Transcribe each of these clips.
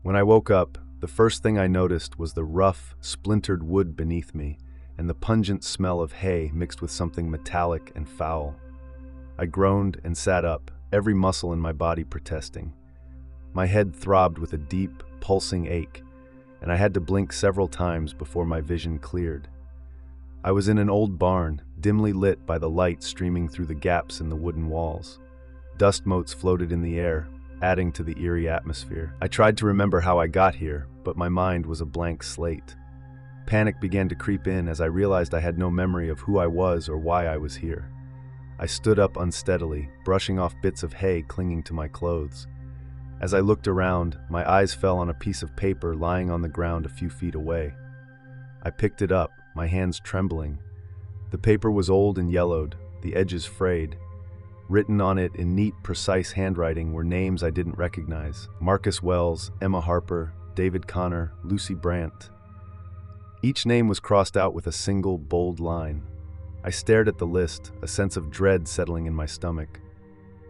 When I woke up, the first thing I noticed was the rough, splintered wood beneath me and the pungent smell of hay mixed with something metallic and foul. I groaned and sat up, every muscle in my body protesting. My head throbbed with a deep, pulsing ache, and I had to blink several times before my vision cleared. I was in an old barn, dimly lit by the light streaming through the gaps in the wooden walls. Dust motes floated in the air, adding to the eerie atmosphere. I tried to remember how I got here, but my mind was a blank slate. Panic began to creep in as I realized I had no memory of who I was or why I was here. I stood up unsteadily, brushing off bits of hay clinging to my clothes. As I looked around, my eyes fell on a piece of paper lying on the ground a few feet away. I picked it up, my hands trembling. The paper was old and yellowed, the edges frayed. Written on it in neat, precise handwriting were names I didn't recognize: Marcus Wells, Emma Harper, David Connor, Lucy Brandt. Each name was crossed out with a single, bold line. I stared at the list, a sense of dread settling in my stomach.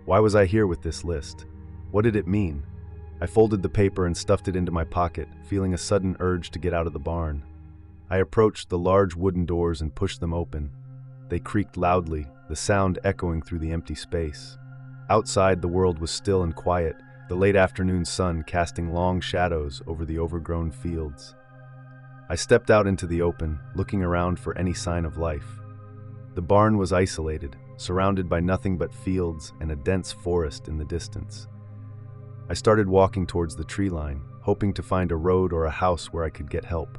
Why was I here with this list? What did it mean? I folded the paper and stuffed it into my pocket, feeling a sudden urge to get out of the barn. I approached the large wooden doors and pushed them open. They creaked loudly, the sound echoing through the empty space. Outside, the world was still and quiet, the late afternoon sun casting long shadows over the overgrown fields. I stepped out into the open, looking around for any sign of life. The barn was isolated, surrounded by nothing but fields and a dense forest in the distance. I started walking towards the tree line, hoping to find a road or a house where I could get help.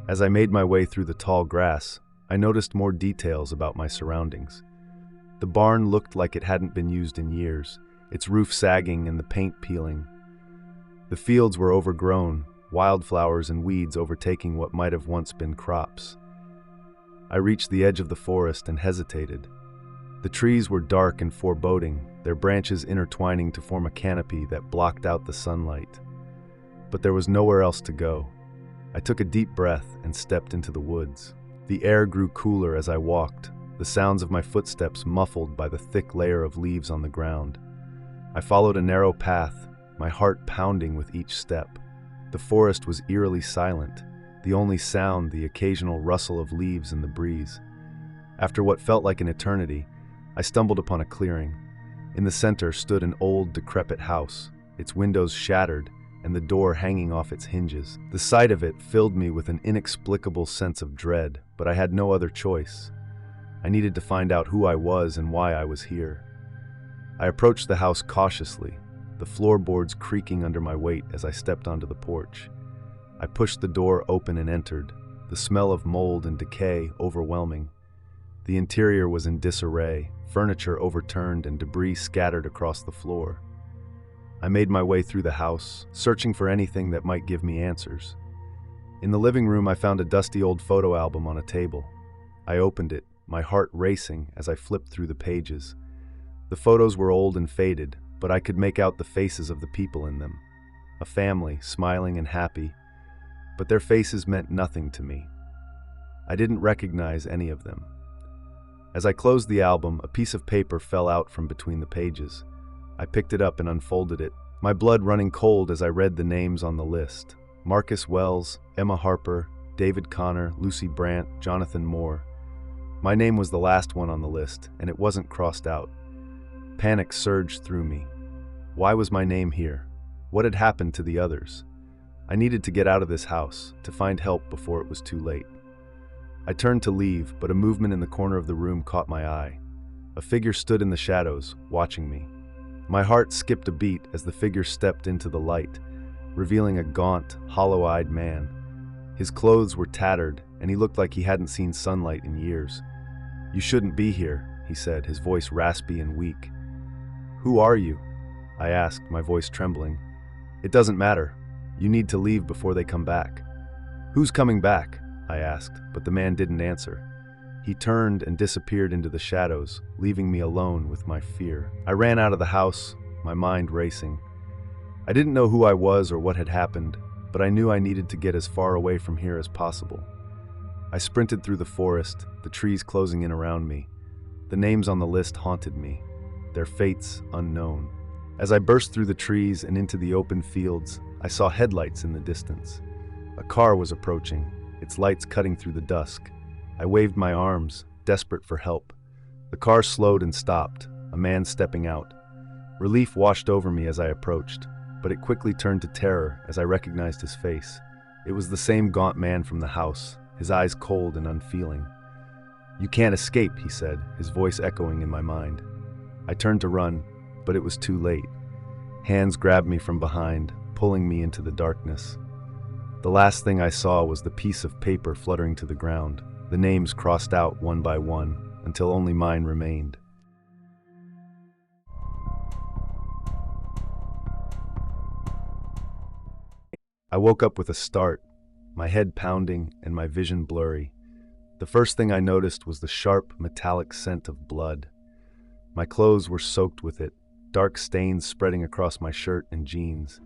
As I made my way through the tall grass, I noticed more details about my surroundings. The barn looked like it hadn't been used in years, its roof sagging and the paint peeling. The fields were overgrown, wildflowers and weeds overtaking what might have once been crops. I reached the edge of the forest and hesitated. The trees were dark and foreboding, their branches intertwining to form a canopy that blocked out the sunlight. But there was nowhere else to go. I took a deep breath and stepped into the woods. The air grew cooler as I walked, the sounds of my footsteps muffled by the thick layer of leaves on the ground. I followed a narrow path, my heart pounding with each step. The forest was eerily silent, the only sound the occasional rustle of leaves in the breeze. After what felt like an eternity, I stumbled upon a clearing. In the center stood an old, decrepit house, its windows shattered and the door hanging off its hinges. The sight of it filled me with an inexplicable sense of dread, but I had no other choice. I needed to find out who I was and why I was here. I approached the house cautiously, the floorboards creaking under my weight as I stepped onto the porch. I pushed the door open and entered, the smell of mold and decay overwhelming. The interior was in disarray, furniture overturned and debris scattered across the floor. I made my way through the house, searching for anything that might give me answers. In the living room, I found a dusty old photo album on a table. I opened it, my heart racing as I flipped through the pages. The photos were old and faded, but I could make out the faces of the people in them. A family, smiling and happy, but their faces meant nothing to me. I didn't recognize any of them. As I closed the album, a piece of paper fell out from between the pages. I picked it up and unfolded it, my blood running cold as I read the names on the list. Marcus Wells, Emma Harper, David Connor, Lucy Brandt, Jonathan Moore. My name was the last one on the list, and it wasn't crossed out. Panic surged through me. Why was my name here? What had happened to the others? I needed to get out of this house, to find help before it was too late. I turned to leave, but a movement in the corner of the room caught my eye. A figure stood in the shadows, watching me. My heart skipped a beat as the figure stepped into the light, revealing a gaunt, hollow-eyed man. His clothes were tattered, and he looked like he hadn't seen sunlight in years. "You shouldn't be here," he said, his voice raspy and weak. "Who are you?" I asked, my voice trembling. "It doesn't matter. You need to leave before they come back." "Who's coming back?" I asked, but the man didn't answer. He turned and disappeared into the shadows, leaving me alone with my fear. I ran out of the house, my mind racing. I didn't know who I was or what had happened, but I knew I needed to get as far away from here as possible. I sprinted through the forest, the trees closing in around me. The names on the list haunted me, their fates unknown. As I burst through the trees and into the open fields, I saw headlights in the distance. A car was approaching, its lights cutting through the dusk. I waved my arms, desperate for help. The car slowed and stopped, a man stepping out. Relief washed over me as I approached, but it quickly turned to terror as I recognized his face. It was the same gaunt man from the house, his eyes cold and unfeeling. "You can't escape," he said, his voice echoing in my mind. I turned to run, but it was too late. Hands grabbed me from behind, pulling me into the darkness. The last thing I saw was the piece of paper fluttering to the ground, the names crossed out one by one, until only mine remained. I woke up with a start, my head pounding and my vision blurry. The first thing I noticed was the sharp, metallic scent of blood. My clothes were soaked with it, dark stains spreading across my shirt and jeans.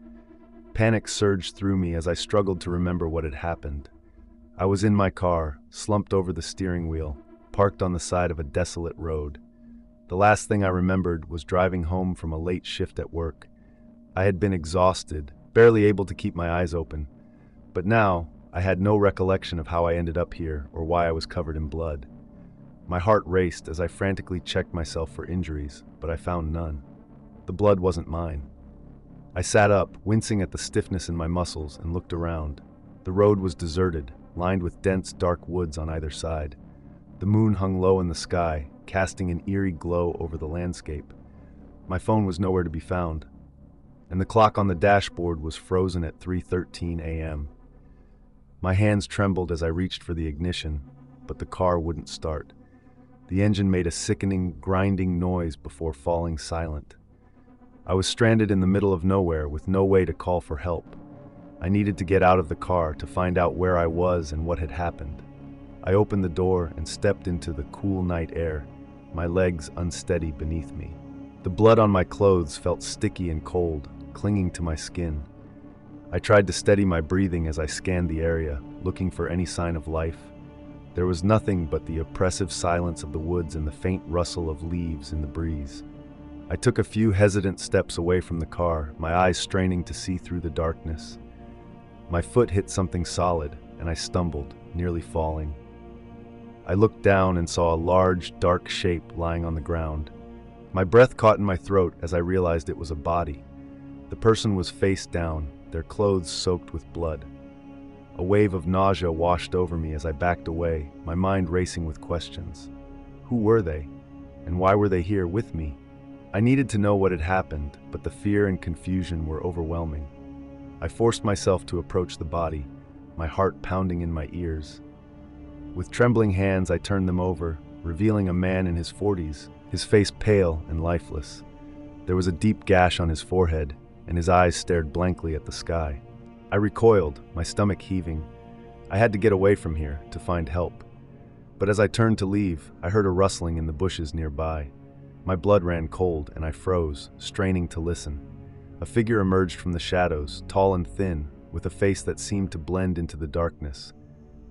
Panic surged through me as I struggled to remember what had happened. I was in my car, slumped over the steering wheel, parked on the side of a desolate road. The last thing I remembered was driving home from a late shift at work. I had been exhausted, barely able to keep my eyes open. But now, I had no recollection of how I ended up here or why I was covered in blood. My heart raced as I frantically checked myself for injuries, but I found none. The blood wasn't mine. I sat up, wincing at the stiffness in my muscles, and looked around. The road was deserted, lined with dense, dark woods on either side. The moon hung low in the sky, casting an eerie glow over the landscape. My phone was nowhere to be found, and the clock on the dashboard was frozen at 3:13 a.m. My hands trembled as I reached for the ignition, but the car wouldn't start. The engine made a sickening, grinding noise before falling silent. I was stranded in the middle of nowhere with no way to call for help. I needed to get out of the car to find out where I was and what had happened. I opened the door and stepped into the cool night air, my legs unsteady beneath me. The blood on my clothes felt sticky and cold, clinging to my skin. I tried to steady my breathing as I scanned the area, looking for any sign of life. There was nothing but the oppressive silence of the woods and the faint rustle of leaves in the breeze. I took a few hesitant steps away from the car, my eyes straining to see through the darkness. My foot hit something solid, and I stumbled, nearly falling. I looked down and saw a large, dark shape lying on the ground. My breath caught in my throat as I realized it was a body. The person was face down, their clothes soaked with blood. A wave of nausea washed over me as I backed away, my mind racing with questions. Who were they? And why were they here with me? I needed to know what had happened, but the fear and confusion were overwhelming. I forced myself to approach the body, my heart pounding in my ears. With trembling hands, I turned them over, revealing a man in his 40s, his face pale and lifeless. There was a deep gash on his forehead, and his eyes stared blankly at the sky. I recoiled, my stomach heaving. I had to get away from here, to find help. But as I turned to leave, I heard a rustling in the bushes nearby. My blood ran cold, and I froze, straining to listen. A figure emerged from the shadows, tall and thin, with a face that seemed to blend into the darkness.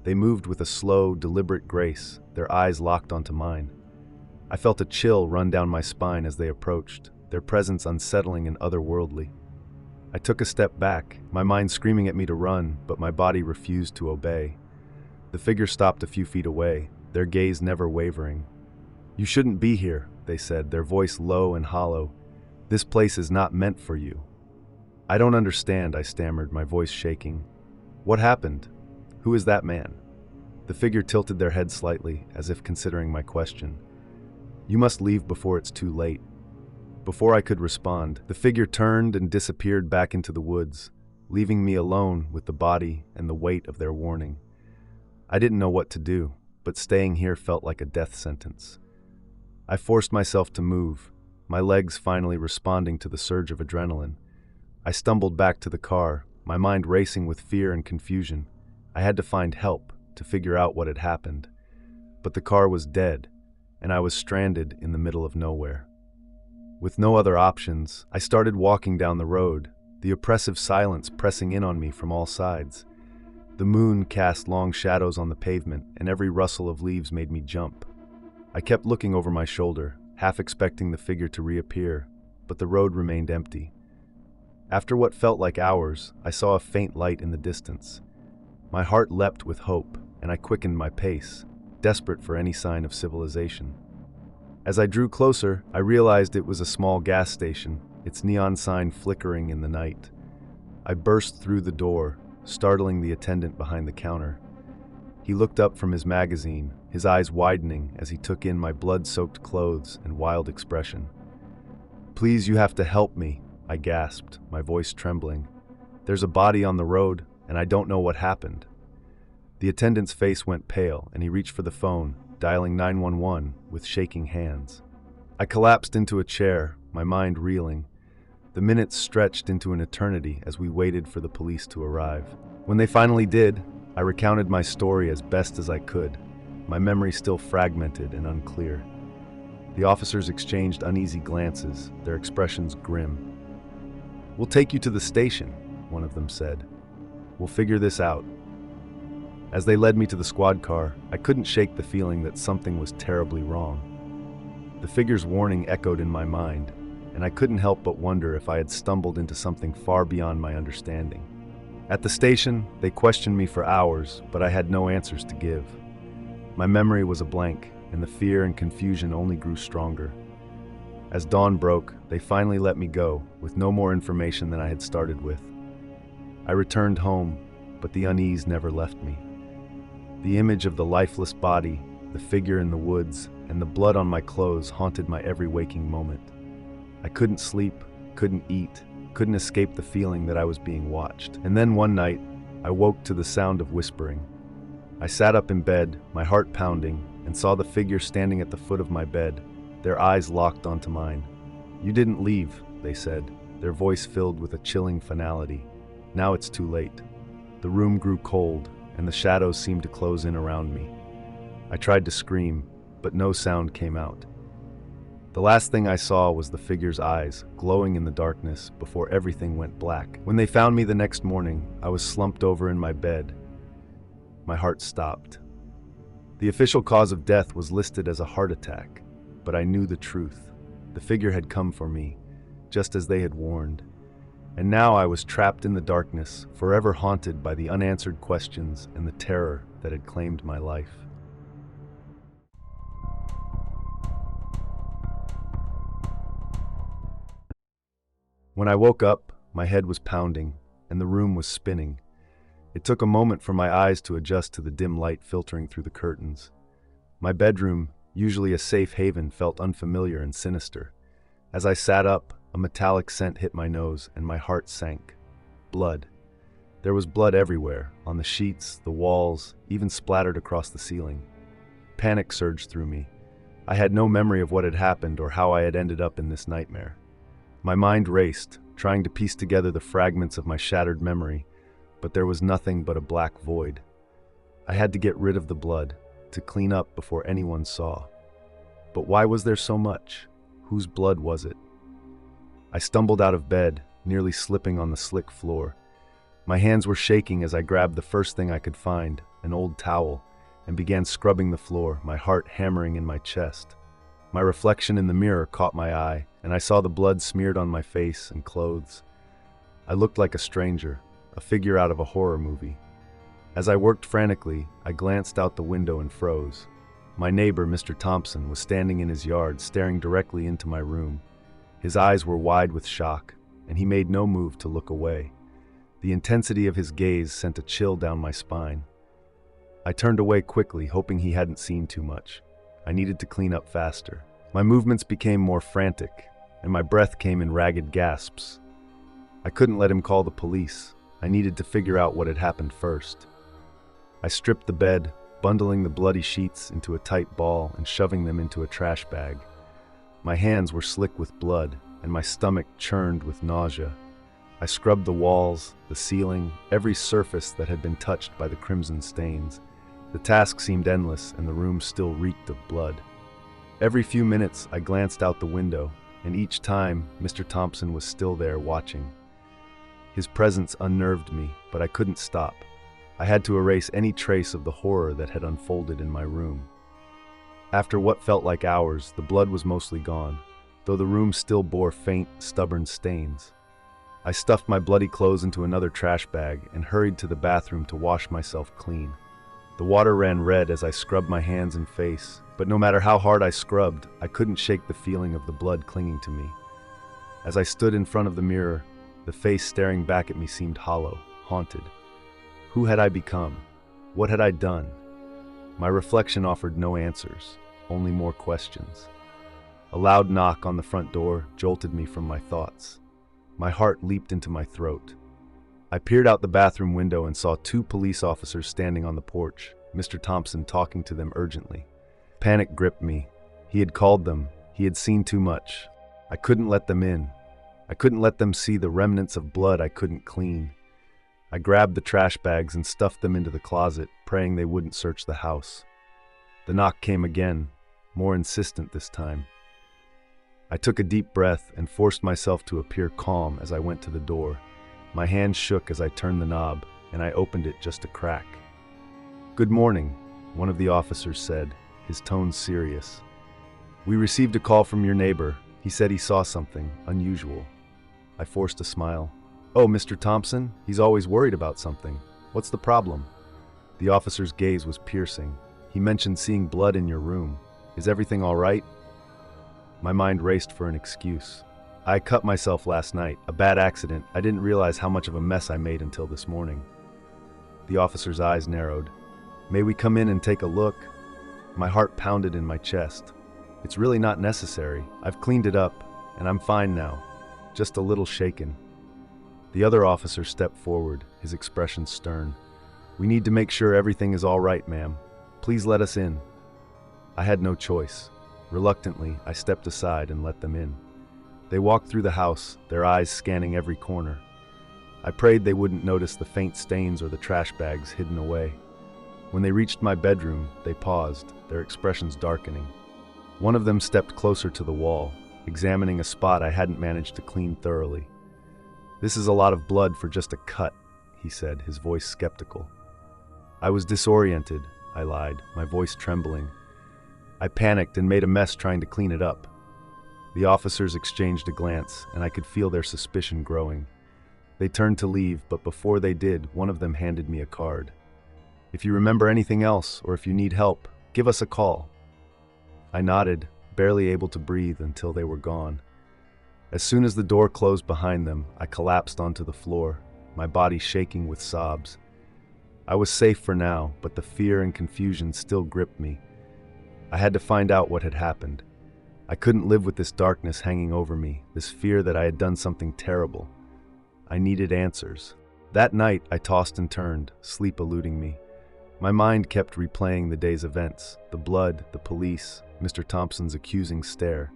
They moved with a slow, deliberate grace, their eyes locked onto mine. I felt a chill run down my spine as they approached, their presence unsettling and otherworldly. I took a step back, my mind screaming at me to run, but my body refused to obey. The figure stopped a few feet away, their gaze never wavering. "You shouldn't be here," they said, their voice low and hollow. "This place is not meant for you." "I don't understand," I stammered, my voice shaking. "What happened? Who is that man?" The figure tilted their head slightly, as if considering my question. "You must leave before it's too late." Before I could respond, the figure turned and disappeared back into the woods, leaving me alone with the body and the weight of their warning. I didn't know what to do, but staying here felt like a death sentence. I forced myself to move, my legs finally responding to the surge of adrenaline. I stumbled back to the car, my mind racing with fear and confusion. I had to find help, to figure out what had happened. But the car was dead, and I was stranded in the middle of nowhere. With no other options, I started walking down the road, the oppressive silence pressing in on me from all sides. The moon cast long shadows on the pavement, and every rustle of leaves made me jump. I kept looking over my shoulder, half expecting the figure to reappear, but the road remained empty. After what felt like hours, I saw a faint light in the distance. My heart leapt with hope, and I quickened my pace, desperate for any sign of civilization. As I drew closer, I realized it was a small gas station, its neon sign flickering in the night. I burst through the door, startling the attendant behind the counter. He looked up from his magazine, his eyes widening as he took in my blood-soaked clothes and wild expression. "Please, you have to help me," I gasped, my voice trembling. "There's a body on the road, and I don't know what happened." The attendant's face went pale, and he reached for the phone, dialing 911 with shaking hands. I collapsed into a chair, my mind reeling. The minutes stretched into an eternity as we waited for the police to arrive. When they finally did, I recounted my story as best as I could, my memory still fragmented and unclear. The officers exchanged uneasy glances, their expressions grim. "We'll take you to the station," one of them said. "We'll figure this out." As they led me to the squad car, I couldn't shake the feeling that something was terribly wrong. The figure's warning echoed in my mind, and I couldn't help but wonder if I had stumbled into something far beyond my understanding. At the station, they questioned me for hours, but I had no answers to give. My memory was a blank, and the fear and confusion only grew stronger. As dawn broke, they finally let me go, with no more information than I had started with. I returned home, but the unease never left me. The image of the lifeless body, the figure in the woods, and the blood on my clothes haunted my every waking moment. I couldn't sleep, couldn't eat, couldn't escape the feeling that I was being watched. And then one night, I woke to the sound of whispering. I sat up in bed, my heart pounding, and saw the figure standing at the foot of my bed, their eyes locked onto mine. "You didn't leave," they said, their voice filled with a chilling finality. "Now it's too late." The room grew cold, and the shadows seemed to close in around me. I tried to scream, but no sound came out. The last thing I saw was the figure's eyes, glowing in the darkness, before everything went black. When they found me the next morning, I was slumped over in my bed. My heart stopped. The official cause of death was listed as a heart attack, but I knew the truth. The figure had come for me, just as they had warned. And now I was trapped in the darkness, forever haunted by the unanswered questions and the terror that had claimed my life. When I woke up, my head was pounding, and the room was spinning. It took a moment for my eyes to adjust to the dim light filtering through the curtains. My bedroom, usually a safe haven, felt unfamiliar and sinister. As I sat up, a metallic scent hit my nose, and my heart sank. Blood. There was blood everywhere, on the sheets, the walls, even splattered across the ceiling. Panic surged through me. I had no memory of what had happened or how I had ended up in this nightmare. My mind raced, trying to piece together the fragments of my shattered memory, but there was nothing but a black void. I had to get rid of the blood, to clean up before anyone saw. But why was there so much? Whose blood was it? I stumbled out of bed, nearly slipping on the slick floor. My hands were shaking as I grabbed the first thing I could find, an old towel, and began scrubbing the floor, my heart hammering in my chest. My reflection in the mirror caught my eye, and I saw the blood smeared on my face and clothes. I looked like a stranger, a figure out of a horror movie. As I worked frantically, I glanced out the window and froze. My neighbor, Mr. Thompson, was standing in his yard, staring directly into my room. His eyes were wide with shock, and he made no move to look away. The intensity of his gaze sent a chill down my spine. I turned away quickly, hoping he hadn't seen too much. I needed to clean up faster. My movements became more frantic, and my breath came in ragged gasps. I couldn't let him call the police. I needed to figure out what had happened first. I stripped the bed, bundling the bloody sheets into a tight ball and shoving them into a trash bag. My hands were slick with blood, and my stomach churned with nausea. I scrubbed the walls, the ceiling, every surface that had been touched by the crimson stains. The task seemed endless, and the room still reeked of blood. Every few minutes, I glanced out the window, and each time, Mr. Thompson was still there watching. His presence unnerved me, but I couldn't stop. I had to erase any trace of the horror that had unfolded in my room. After what felt like hours, the blood was mostly gone, though the room still bore faint, stubborn stains. I stuffed my bloody clothes into another trash bag and hurried to the bathroom to wash myself clean. The water ran red as I scrubbed my hands and face, but no matter how hard I scrubbed, I couldn't shake the feeling of the blood clinging to me. As I stood in front of the mirror, the face staring back at me seemed hollow, haunted. Who had I become? What had I done? My reflection offered no answers, only more questions. A loud knock on the front door jolted me from my thoughts. My heart leaped into my throat. I peered out the bathroom window and saw 2 police officers standing on the porch, Mr. Thompson talking to them urgently. Panic gripped me. He had called them. He had seen too much. I couldn't let them in. I couldn't let them see the remnants of blood I couldn't clean. I grabbed the trash bags and stuffed them into the closet, praying they wouldn't search the house. The knock came again, more insistent this time. I took a deep breath and forced myself to appear calm as I went to the door. My hand shook as I turned the knob, and I opened it just a crack. "Good morning," one of the officers said, his tone serious. "We received a call from your neighbor. He said he saw something unusual." I forced a smile. "Oh, Mr. Thompson? He's always worried about something. What's the problem?" The officer's gaze was piercing. "He mentioned seeing blood in your room. Is everything all right?" My mind raced for an excuse. "I cut myself last night. A bad accident. I didn't realize how much of a mess I made until this morning." The officer's eyes narrowed. "May we come in and take a look?" My heart pounded in my chest. "It's really not necessary. I've cleaned it up, and I'm fine now. Just a little shaken." The other officer stepped forward, his expression stern. "We need to make sure everything is all right, ma'am. Please let us in." I had no choice. Reluctantly, I stepped aside and let them in. They walked through the house, their eyes scanning every corner. I prayed they wouldn't notice the faint stains or the trash bags hidden away. When they reached my bedroom, they paused, their expressions darkening. One of them stepped closer to the wall, examining a spot I hadn't managed to clean thoroughly. "This is a lot of blood for just a cut," he said, his voice skeptical. I was disoriented, I lied, my voice trembling. I panicked and made a mess trying to clean it up. The officers exchanged a glance, and I could feel their suspicion growing. They turned to leave, but before they did, one of them handed me a card. "If you remember anything else, or if you need help, give us a call." I nodded, barely able to breathe until they were gone. As soon as the door closed behind them, I collapsed onto the floor, my body shaking with sobs. I was safe for now, but the fear and confusion still gripped me. I had to find out what had happened. I couldn't live with this darkness hanging over me, this fear that I had done something terrible. I needed answers. That night, I tossed and turned, sleep eluding me. My mind kept replaying the day's events, the blood, the police, Mr. Thompson's accusing stare.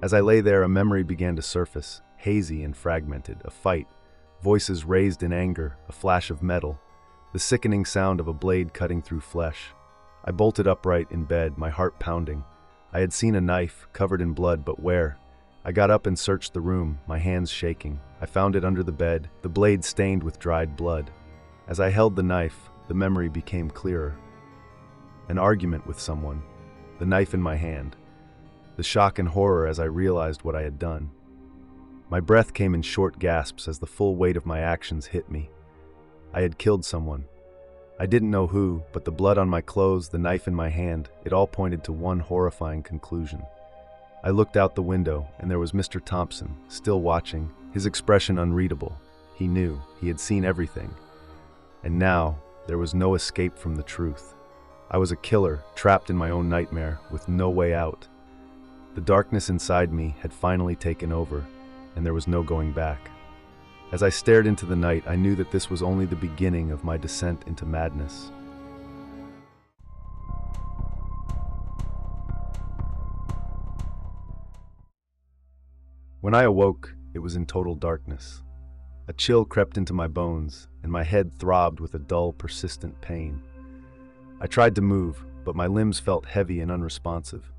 As I lay there, a memory began to surface, hazy and fragmented, a fight, voices raised in anger, a flash of metal, the sickening sound of a blade cutting through flesh. I bolted upright in bed, my heart pounding. I had seen a knife, covered in blood, but where? I got up and searched the room, my hands shaking. I found it under the bed, the blade stained with dried blood. As I held the knife, the memory became clearer. An argument with someone, the knife in my hand. The shock and horror as I realized what I had done. My breath came in short gasps as the full weight of my actions hit me. I had killed someone. I didn't know who, but the blood on my clothes, the knife in my hand, it all pointed to one horrifying conclusion. I looked out the window, and there was Mr. Thompson, still watching, his expression unreadable. He knew, he had seen everything. And now, there was no escape from the truth. I was a killer, trapped in my own nightmare, with no way out. The darkness inside me had finally taken over, and there was no going back. As I stared into the night, I knew that this was only the beginning of my descent into madness. When I awoke, it was in total darkness. A chill crept into my bones, and my head throbbed with a dull, persistent pain. I tried to move, but my limbs felt heavy and unresponsive.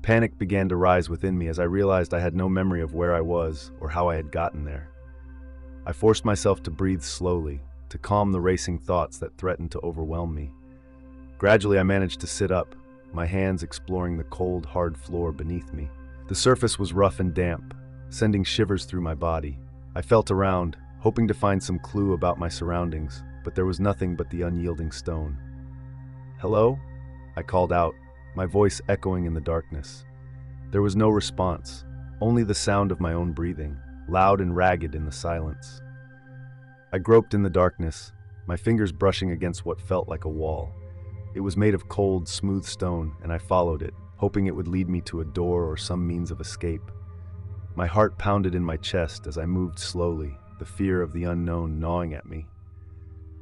Panic began to rise within me as I realized I had no memory of where I was or how I had gotten there. I forced myself to breathe slowly, to calm the racing thoughts that threatened to overwhelm me. Gradually, I managed to sit up, my hands exploring the cold, hard floor beneath me. The surface was rough and damp, sending shivers through my body. I felt around, hoping to find some clue about my surroundings, but there was nothing but the unyielding stone. "Hello?" I called out, my voice echoing in the darkness. There was no response, only the sound of my own breathing, loud and ragged in the silence. I groped in the darkness, my fingers brushing against what felt like a wall. It was made of cold, smooth stone, and I followed it, hoping it would lead me to a door or some means of escape. My heart pounded in my chest as I moved slowly, the fear of the unknown gnawing at me.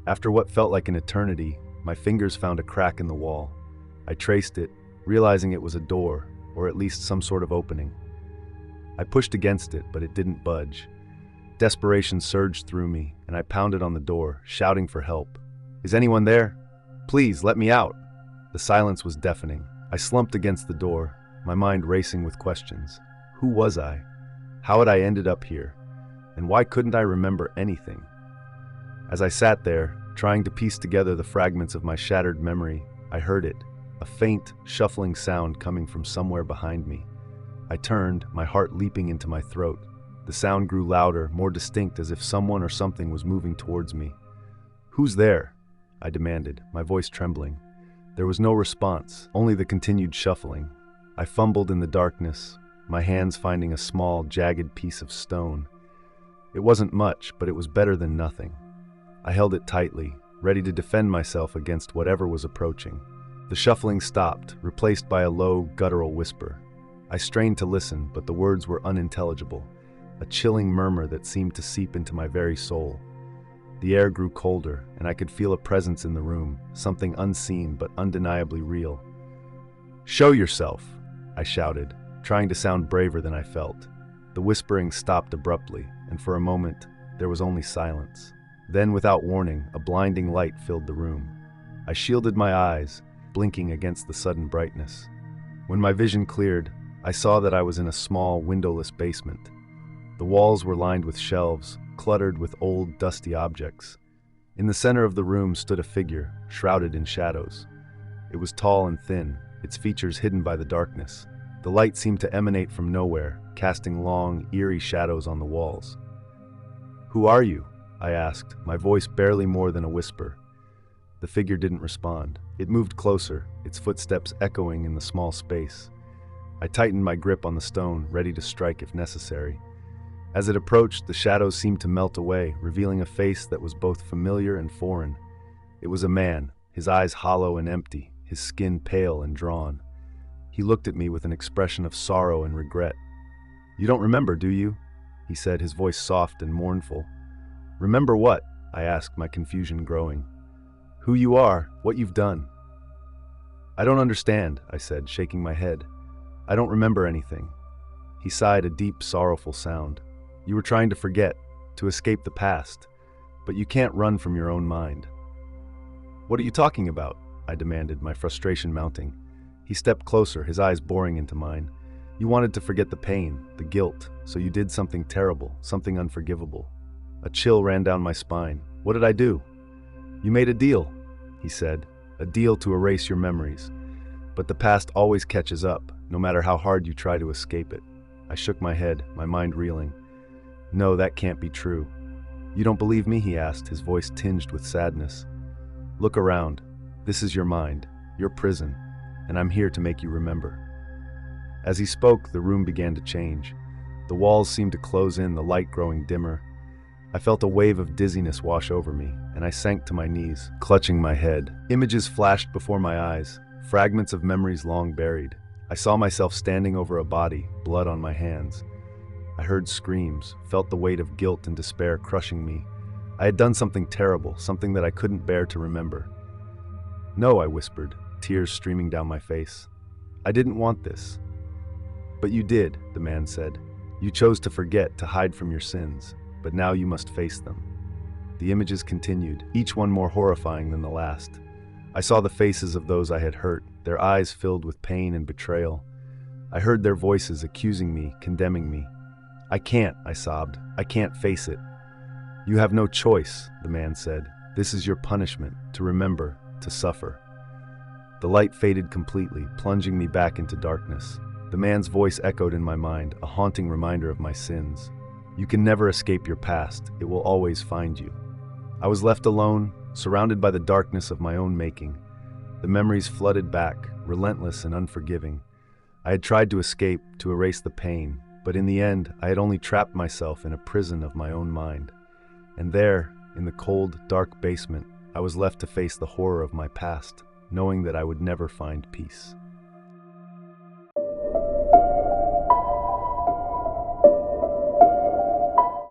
After what felt like an eternity, my fingers found a crack in the wall. I traced it, realizing it was a door, or at least some sort of opening. I pushed against it, but it didn't budge. Desperation surged through me, and I pounded on the door, shouting for help. "Is anyone there? Please, let me out!" The silence was deafening. I slumped against the door, my mind racing with questions. Who was I? How had I ended up here? And why couldn't I remember anything? As I sat there, trying to piece together the fragments of my shattered memory, I heard it, a faint, shuffling sound coming from somewhere behind me. I turned, my heart leaping into my throat. The sound grew louder, more distinct, as if someone or something was moving towards me. "Who's there?" I demanded, my voice trembling. There was no response, only the continued shuffling. I fumbled in the darkness, my hands finding a small, jagged piece of stone. It wasn't much, but it was better than nothing. I held it tightly, ready to defend myself against whatever was approaching. The shuffling stopped, replaced by a low, guttural whisper. I strained to listen, but the words were unintelligible, a chilling murmur that seemed to seep into my very soul. The air grew colder, and I could feel a presence in the room, something unseen but undeniably real. "Show yourself!" I shouted, trying to sound braver than I felt. The whispering stopped abruptly, and for a moment, there was only silence. Then, without warning, a blinding light filled the room. I shielded my eyes, blinking against the sudden brightness. When my vision cleared, I saw that I was in a small, windowless basement. The walls were lined with shelves, cluttered with old, dusty objects. In the center of the room stood a figure, shrouded in shadows. It was tall and thin, its features hidden by the darkness. The light seemed to emanate from nowhere, casting long, eerie shadows on the walls. "Who are you?" I asked, my voice barely more than a whisper. The figure didn't respond. It moved closer, its footsteps echoing in the small space. I tightened my grip on the stone, ready to strike if necessary. As it approached, the shadows seemed to melt away, revealing a face that was both familiar and foreign. It was a man, his eyes hollow and empty, his skin pale and drawn. He looked at me with an expression of sorrow and regret. "You don't remember, do you?" he said, his voice soft and mournful. "Remember what?" I asked, my confusion growing. "Who you are, what you've done." "I don't understand," I said, shaking my head. "I don't remember anything." He sighed a deep, sorrowful sound. "You were trying to forget, to escape the past, but you can't run from your own mind." "What are you talking about?" I demanded, my frustration mounting. He stepped closer, his eyes boring into mine. "You wanted to forget the pain, the guilt, so you did something terrible, something unforgivable." A chill ran down my spine. "What did I do?" "You made a deal," he said, "a deal to erase your memories. But the past always catches up, no matter how hard you try to escape it." I shook my head, my mind reeling. "No, that can't be true." "You don't believe me?" he asked, his voice tinged with sadness. "Look around. This is your mind, your prison, and I'm here to make you remember." As he spoke, the room began to change. The walls seemed to close in, the light growing dimmer. I felt a wave of dizziness wash over me, and I sank to my knees, clutching my head. Images flashed before my eyes, fragments of memories long buried. I saw myself standing over a body, blood on my hands. I heard screams, felt the weight of guilt and despair crushing me. I had done something terrible, something that I couldn't bear to remember. "No," I whispered, tears streaming down my face. "I didn't want this." "But you did," the man said. "You chose to forget, to hide from your sins, but now you must face them." The images continued, each one more horrifying than the last. I saw the faces of those I had hurt, their eyes filled with pain and betrayal. I heard their voices accusing me, condemning me. "I can't," I sobbed. "I can't face it." "You have no choice," the man said. "This is your punishment, to remember, to suffer." The light faded completely, plunging me back into darkness. The man's voice echoed in my mind, a haunting reminder of my sins. You can never escape your past. It will always find you. I was left alone, surrounded by the darkness of my own making. The memories flooded back, relentless and unforgiving. I had tried to escape, to erase the pain, but in the end, I had only trapped myself in a prison of my own mind. And there, in the cold, dark basement, I was left to face the horror of my past, knowing that I would never find peace.